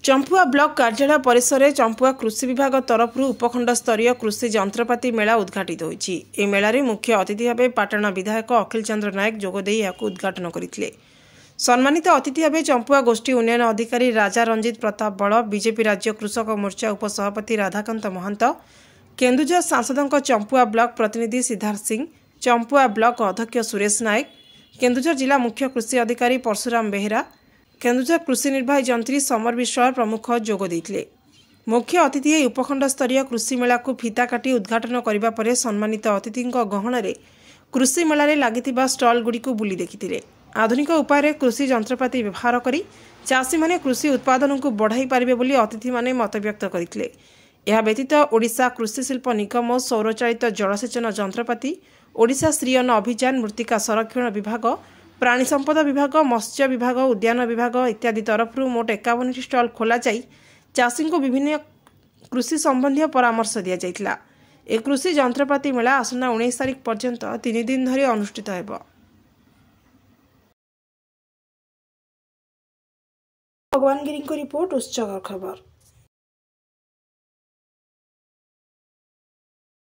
Champua block कार्यालय परिसर में चंपुआ कृषि विभाग तरफ उपखंड स्तरीय कृषि जंत्रपाति मेला उद्घाटित होइछि। ए मेलारे मुख्य अतिथि भाव पाटना विधायक अखिल चंद्र नायक जोगदे उद्घाटन करथिले। सम्मानित अतिथि भाव चंपुआ गोष्ठी उन्नयन अधिकारी राजा रंजित प्रताप बड़, बीजेपी राज्य कृषक मोर्चा उपसभापति राधाकांत महंत, केन्दुझर सांसद चंपुआ ब्लॉक प्रतिनिधि सिद्धार्थ सिंह, चंपुआ ब्लॉक अध्यक्ष सुरेश नायक, केन्दुझर जिला मुख्य कृषि अधिकारी परशुराम बेहेरा, केन्दुझर कृषि निर्वाही जंत्री समर विश्वास प्रमुख जोग देथिले। मुख्य अतिथि उपखंड स्तरीय कृषि मेला को फीता काटी उद्घाटन करबा परे सम्मानित अतिथि गहणरे कृषि मेला लागिथिबा स्टॉल गुडी को बुली देखिथिले। आधुनिक उपाय कृषि जंत्रपाति व्यवहार करी चाषी माने कृषि उत्पादन को बढ़ाई पारिबे बोली अतिथि माने मत व्यक्त करथिले। यह व्यतीत ओडिशा कृषि शिल्प निगम, सौरचालित जलसेचन जंत्रपाति, ओडिशा श्री अन्न अभियान, मृत्तिका संरक्षण विभाग, प्राणी संपदा विभाग, मत्स्य विभाग, उद्यान विभाग इत्यादि तरफ मोट 51 स्टल खोल चाषी को विभिन्न कृषि संबंधी परामर्श दि जाइथिला। ए कृषि जंत्रपाति मेला आसना 19 तारिख पर्यंत 3 दिन धरी अनुष्ठित हेबो। भगवान गिरी को रिपोर्ट, उच्चगर खबर।